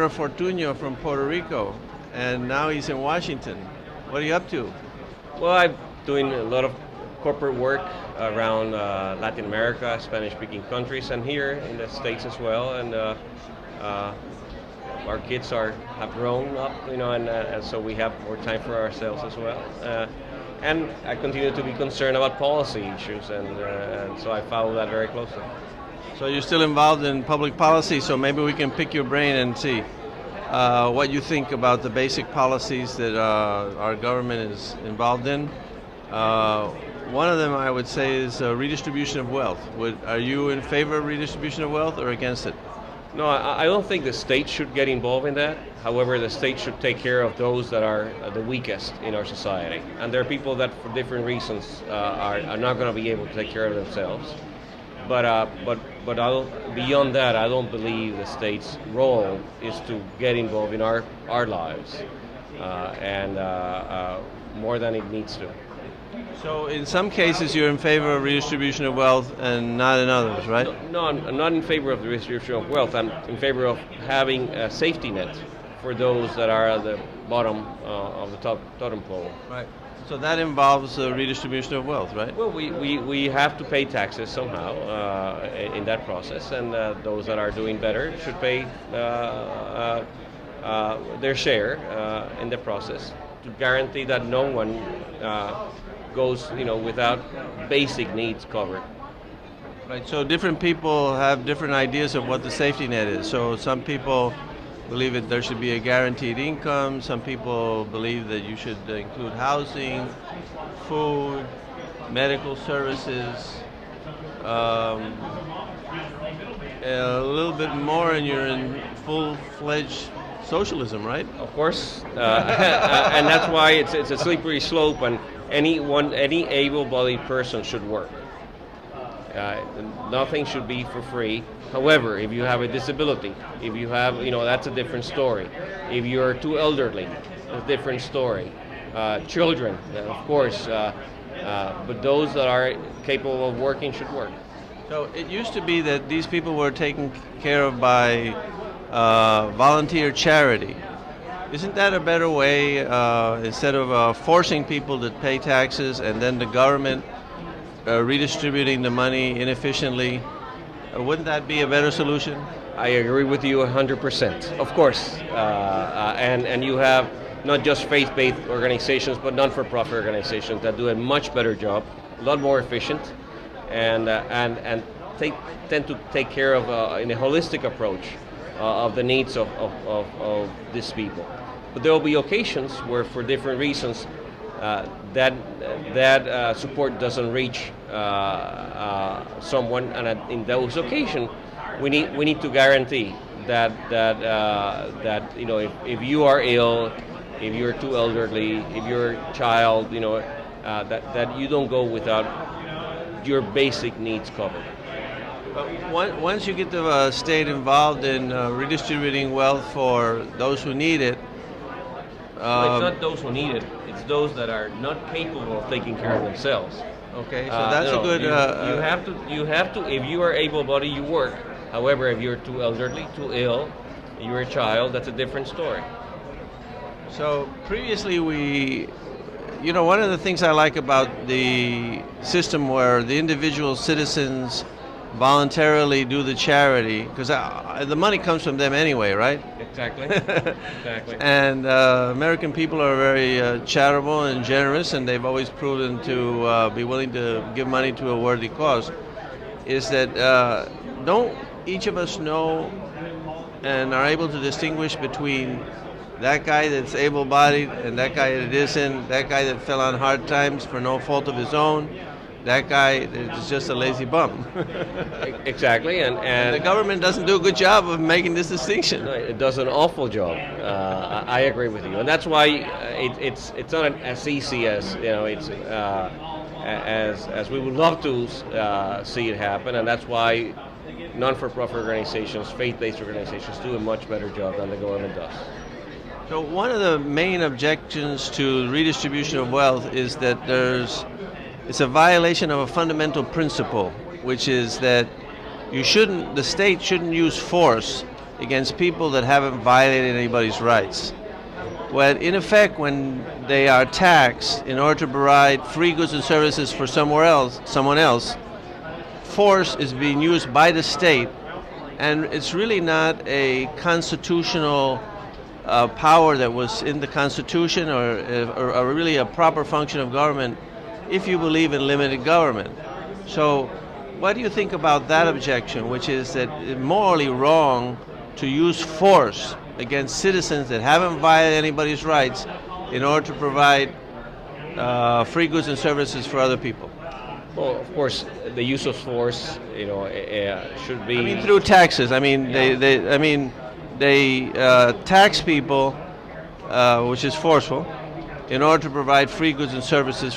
Governor Fortuno from Puerto Rico, and now he's in Washington. What are you up to? Well, I'm doing a lot of corporate work around Latin America, Spanish-speaking countries, and here in the States as well. And our kids have grown up, and so we have more time for ourselves as well. And I continue to be concerned about policy issues, and so I follow that very closely. So you're still involved in public policy, so maybe we can pick your brain and see what you think about the basic policies that our government is involved in. One of them, I would say, is redistribution of wealth. Are you in favor of redistribution of wealth or against it? No, I don't think the state should get involved in that. However, the state should take care of those that are the weakest in our society. And there are people that, for different reasons, are not going to be able to take care of themselves. But beyond that, I don't believe the state's role is to get involved in our lives, and more than it needs to. So in some cases you're in favor of redistribution of wealth and not in others, right? No, I'm not in favor of the redistribution of wealth. I'm in favor of having a safety net for those that are at the bottom of the totem pole. Right. So that involves redistribution of wealth, right? Well, we have to pay taxes somehow in that process, and those that are doing better should pay their share in the process to guarantee that no one goes, without basic needs covered. Right. So different people have different ideas of what the safety net is. So some people believe that there should be a guaranteed income. Some people believe that you should include housing, food, medical services, a little bit more, and you're in full-fledged socialism, right? Of course, and that's why it's a slippery slope, and any able-bodied person should work. Nothing should be for free. However, if you have a disability, if you have, that's a different story. If you're too elderly, a different story. Children, of course, but those that are capable of working should work. So it used to be that these people were taken care of by volunteer charity. Isn't that a better way, instead of forcing people to pay taxes and then the government redistributing the money inefficiently? Wouldn't that be a better solution? I agree with you 100%, of course. And you have not just faith-based organizations, but non-for-profit organizations that do a much better job, a lot more efficient, and tend to take care of, in a holistic approach, of the needs of these people. But there will be occasions where, for different reasons, that support doesn't reach someone, and in those occasions, we need to guarantee that if you are ill, if you're too elderly, if you're a child, that you don't go without your basic needs covered. Once you get the state involved in redistributing wealth for those who need it. Well, it's not those who need it. It's those that are not capable of taking care of themselves. Okay, so that's a good. You have to. If you are able-bodied, you work. However, if you're too elderly, too ill, you're a child, that's a different story. So previously one of the things I like about the system where the individual citizens voluntarily do the charity, because the money comes from them anyway, right? Exactly. Exactly. And American people are very charitable and generous, and they've always proven to be willing to give money to a worthy cause. Is that don't each of us know and are able to distinguish between that guy that's able-bodied and that guy that isn't, that guy that fell on hard times for no fault of his own, that guy is just a lazy bum? Exactly, and the government doesn't do a good job of making this distinction. No, it does an awful job. I agree with you, and that's why it's not as easy as it's as we would love to see it happen, and that's why non-for-profit organizations, faith-based organizations, do a much better job than the government does. So one of the main objections to redistribution of wealth is that it's a violation of a fundamental principle, which is that the state shouldn't use force against people that haven't violated anybody's rights. Well, in effect, when they are taxed in order to provide free goods and services for someone else, force is being used by the state, and it's really not a constitutional power that was in the Constitution or really a proper function of government if you believe in limited government. So what do you think about that objection, which is that it's morally wrong to use force against citizens that haven't violated anybody's rights in order to provide free goods and services for other people? Well, of course, the use of force, should be. I mean, through taxes. I mean, they tax people, which is forceful, in order to provide free goods and services